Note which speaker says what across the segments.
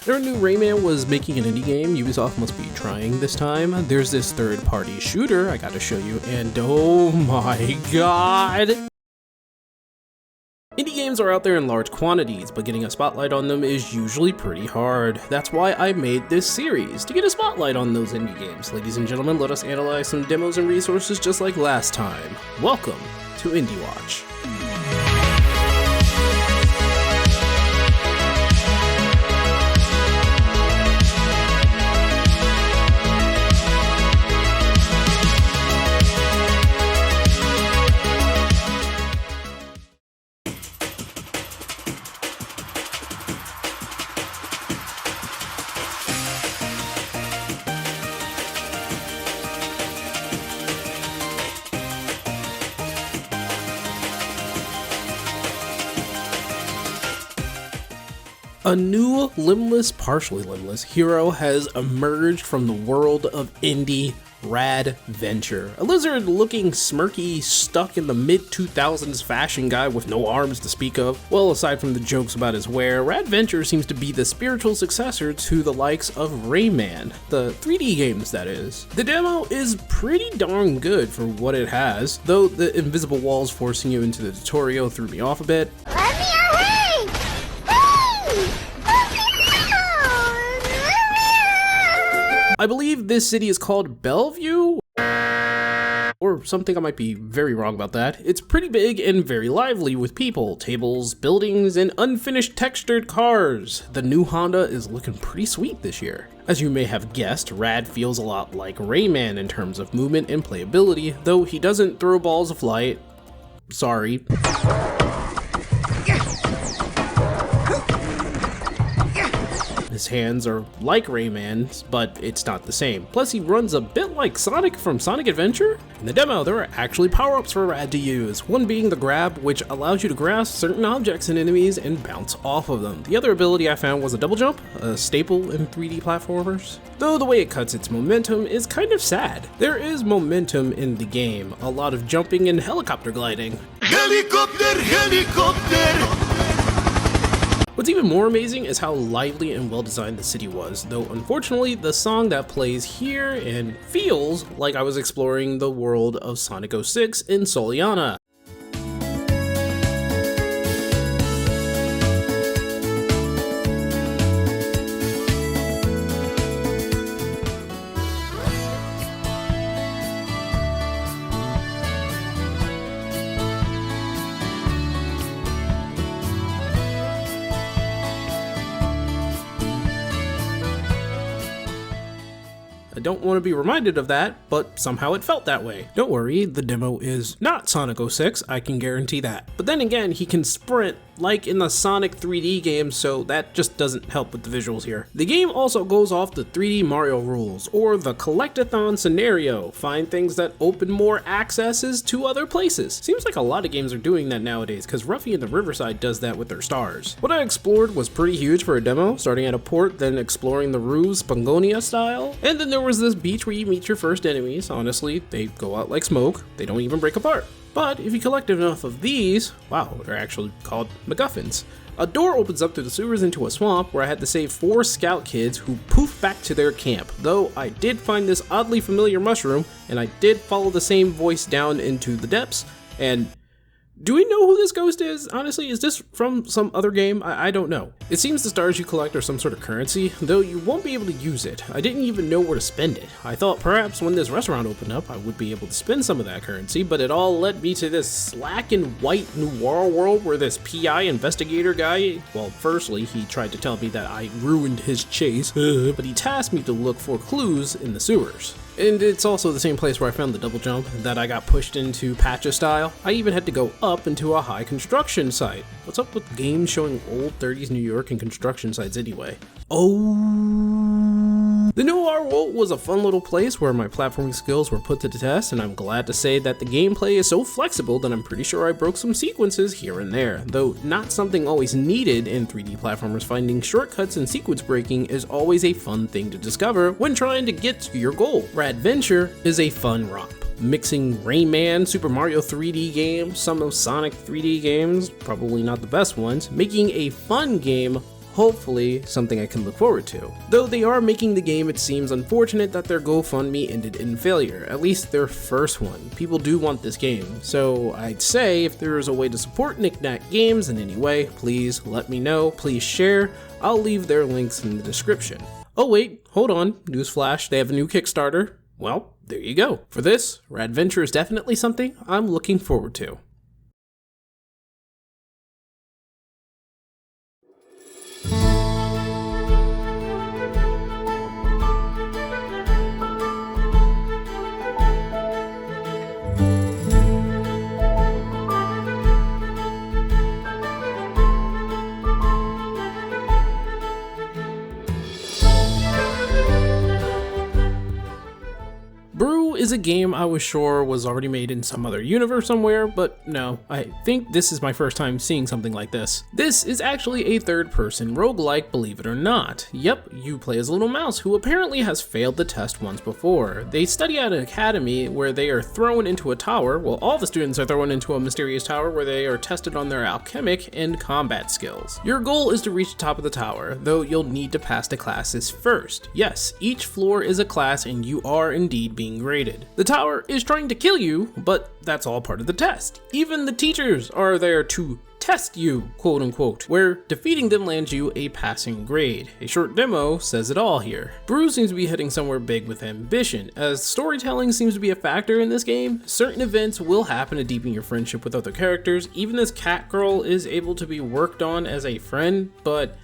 Speaker 1: Their new Rayman was making an indie game Ubisoft must be trying this time. There's this third-party shooter I gotta show you, and oh my god! Indie games are out there in large quantities, but getting a spotlight on them is usually pretty hard. That's why I made this series, to get a spotlight on those indie games. Ladies and gentlemen, let us analyze some demos and resources just like last time. Welcome to Indie Watch. A new partially limbless hero has emerged from the world of indie Rad Venture. A lizard-looking, smirky, stuck in the mid-2000s fashion guy with no arms to speak of. Well, aside from the jokes about his wear, Rad Venture seems to be the spiritual successor to the likes of Rayman, the 3D games that is. The demo is pretty darn good for what it has, though the invisible walls forcing you into the tutorial threw me off a bit. I believe this city is called Bellevue? Or something, I might be very wrong about that. It's pretty big and very lively with people, tables, buildings, and unfinished textured cars. The new Honda is looking pretty sweet this year. As you may have guessed, Rad feels a lot like Rayman in terms of movement and playability, though he doesn't throw balls of light. Sorry. His hands are like Rayman's, but it's not the same. Plus, he runs a bit like Sonic from Sonic Adventure. In the demo, there are actually power-ups for Rad to use, one being the grab, which allows you to grasp certain objects and enemies and bounce off of them. The other ability I found was a double jump, a staple in 3D platformers. Though the way it cuts its momentum is kind of sad. There is momentum in the game, a lot of jumping and helicopter gliding. Helicopter, helicopter! What's even more amazing is how lively and well designed the city was, though unfortunately the song that plays here and feels like I was exploring the world of Sonic 06 in Soliana. I don't want to be reminded of that, but somehow it felt that way. Don't worry, the demo is not Sonic 06, I can guarantee that. But then again, he can sprint like in the Sonic 3D game, so that just doesn't help with the visuals here. The game also goes off the 3D Mario rules, or the collect-a-thon scenario. Find things that open more accesses to other places. Seems like a lot of games are doing that nowadays, because Ruffy in the Riverside does that with their stars. What I explored was pretty huge for a demo, starting at a port, then exploring the roofs, Spangonia style, and then there was this beach where you meet your first enemies. Honestly, they go out like smoke, they don't even break apart. But if you collect enough of these, wow, they're actually called MacGuffins. A door opens up through the sewers into a swamp where I had to save 4 scout kids who poof back to their camp. Though I did find this oddly familiar mushroom, and I did follow the same voice down into the depths, and do we know who this ghost is? Honestly, is this from some other game? I don't know. It seems the stars you collect are some sort of currency, though you won't be able to use it. I didn't even know where to spend it. I thought perhaps when this restaurant opened up, I would be able to spend some of that currency, but it all led me to this slack and white noir world where this PI investigator guy, well, firstly, he tried to tell me that I ruined his chase, but he tasked me to look for clues in the sewers. And it's also the same place where I found the double jump that I got pushed into Patcha style. I even had to go up into a high construction site. What's up with games showing old 30s New York and construction sites anyway? Oh, the Noir World was a fun little place where my platforming skills were put to the test, and I'm glad to say that the gameplay is so flexible that I'm pretty sure I broke some sequences here and there. Though not something always needed in 3D platformers, finding shortcuts and sequence breaking is always a fun thing to discover when trying to get to your goal. Rad Venture is a fun romp, mixing Rayman, Super Mario 3D games, some of Sonic 3D games, probably not the best ones, making a fun game hopefully something I can look forward to. Though they are making the game, it seems unfortunate that their GoFundMe ended in failure, at least their first one. People do want this game, so I'd say if there is a way to support Knick-Knack Games in any way, please let me know, please share. I'll leave their links in the description. Oh wait, hold on, newsflash, they have a new Kickstarter. Well, there you go. For this, Rad Venture is definitely something I'm looking forward to. Brew is a game I was sure was already made in some other universe somewhere, but no, I think this is my first time seeing something like this. This is actually a third-person roguelike, believe it or not. Yep, you play as a little mouse who apparently has failed the test once before. They study at an academy where they are thrown into a tower, well, all the students are thrown into a mysterious tower where they are tested on their alchemic and combat skills. Your goal is to reach the top of the tower, though you'll need to pass the classes first. Yes, each floor is a class and you are indeed being graded. The tower is trying to kill you, but that's all part of the test. Even the teachers are there to test you, quote unquote, where defeating them lands you a passing grade. A short demo says it all here. Brew seems to be heading somewhere big with ambition, as storytelling seems to be a factor in this game. Certain events will happen to deepen your friendship with other characters. Even this cat girl is able to be worked on as a friend, but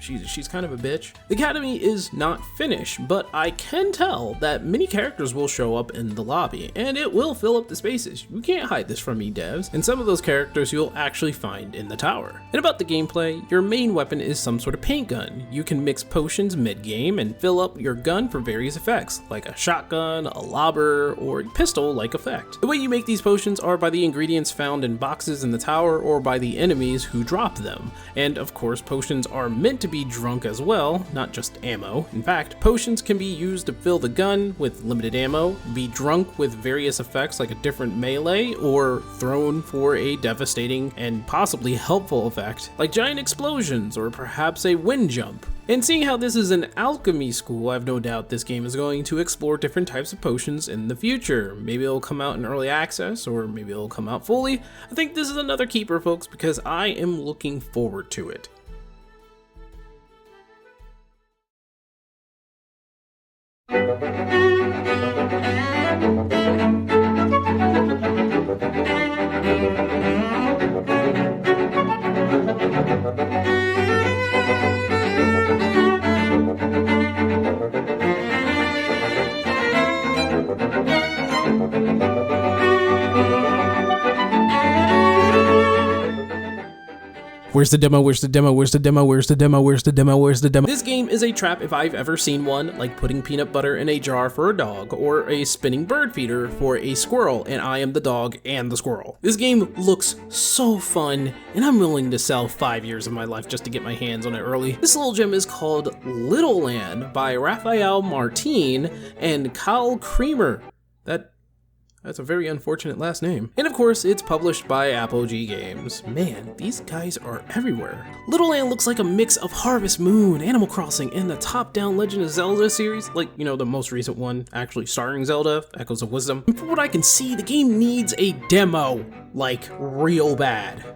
Speaker 1: she's kind of a bitch. The academy is not finished, but I can tell that many characters will show up in the lobby, and it will fill up the spaces. You can't hide this from me, devs. And some of those characters you'll actually find in the tower. And about the gameplay, your main weapon is some sort of paint gun. You can mix potions mid-game and fill up your gun for various effects, like a shotgun, a lobber, or a pistol-like effect. The way you make these potions are by the ingredients found in boxes in the tower or by the enemies who drop them. And of course, potions are meant to be drunk as well, not just ammo. In fact, potions can be used to fill the gun with limited ammo, be drunk with various effects like a different melee, or thrown for a devastating and possibly helpful effect, like giant explosions or perhaps a wind jump. And seeing how this is an alchemy school, I have no doubt this game is going to explore different types of potions in the future. Maybe it'll come out in early access, or maybe it'll come out fully. I think this is another keeper, folks, because I am looking forward to it. Where's the demo? Where's the demo? Where's the demo? Where's the demo? Where's the demo? Where's the demo? This game is a trap if I've ever seen one, like putting peanut butter in a jar for a dog, or a spinning bird feeder for a squirrel, and I am the dog and the squirrel. This game looks so fun, and I'm willing to sell 5 years of my life just to get my hands on it early. This little gem is called Littlelands by Raphael Martin and Kyle Creamer. That's a very unfortunate last name. And of course, it's published by Apogee Games. Man, these guys are everywhere. Littleland looks like a mix of Harvest Moon, Animal Crossing, and the top-down Legend of Zelda series, like, you know, the most recent one actually starring Zelda, Echoes of Wisdom. And from what I can see, the game needs a demo, like, real bad.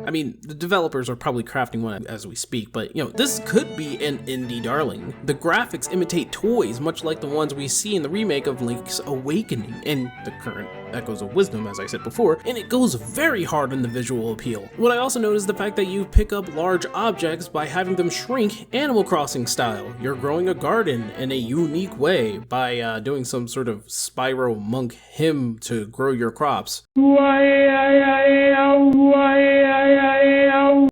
Speaker 1: I mean, the developers are probably crafting one as we speak, but you know, this could be an indie darling. The graphics imitate toys, much like the ones we see in the remake of Link's Awakening and the current Echoes of Wisdom, as I said before, and it goes very hard on the visual appeal. What I also noticed is the fact that you pick up large objects by having them shrink Animal Crossing style. You're growing a garden in a unique way by doing some sort of Spyro monk hymn to grow your crops.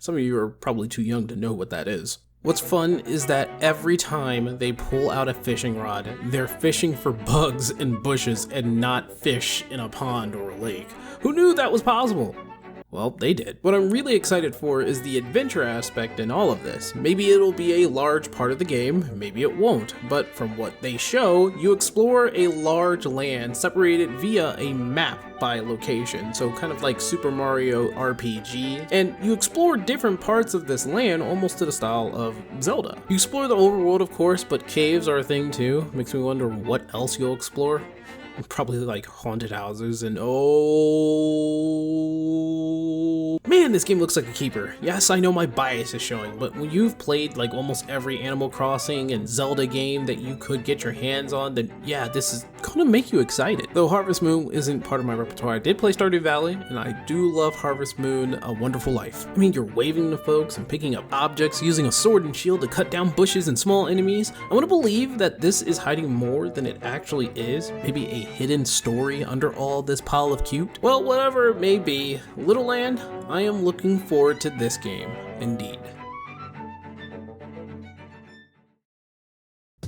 Speaker 1: Some of you are probably too young to know what that is. What's fun is that every time they pull out a fishing rod, they're fishing for bugs in bushes and not fish in a pond or a lake. Who knew that was possible? Well, they did. What I'm really excited for is the adventure aspect in all of this. Maybe it'll be a large part of the game, maybe it won't, but from what they show, you explore a large land separated via a map by location, so kind of like Super Mario RPG, and you explore different parts of this land almost to the style of Zelda. You explore the overworld, of course, but caves are a thing too. Makes me wonder what else you'll explore. Probably like haunted houses and oh man, this game looks like a keeper. Yes, I know my bias is showing, but when you've played like almost every Animal Crossing and Zelda game that you could get your hands on, then yeah, this is gonna make you excited. Though Harvest Moon isn't part of my repertoire, I did play Stardew Valley, and I do love Harvest Moon: A Wonderful Life. I mean, you're waving to folks and picking up objects, using a sword and shield to cut down bushes and small enemies. I want to believe that this is hiding more than it actually is, maybe a hidden story under all this pile of cute. Well, whatever it may be, Littleland, I am looking forward to this game, indeed.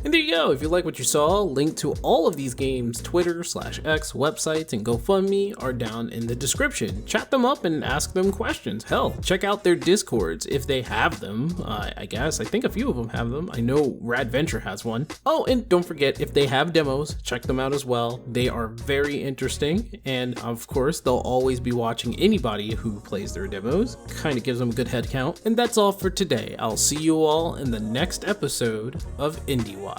Speaker 1: And there you go. If you like what you saw, link to all of these games' Twitter/X websites and GoFundMe are down in the description. Chat them up and ask them questions. Hell, check out their Discords if they have them. I think a few of them have them. I know Rad Venture has one. Oh, and don't forget, if they have demos, check them out as well. They are very interesting, and of course, they'll always be watching anybody who plays their demos. Kind of gives them a good head count. And that's all for today. I'll see you all in the next episode of Indie Watch.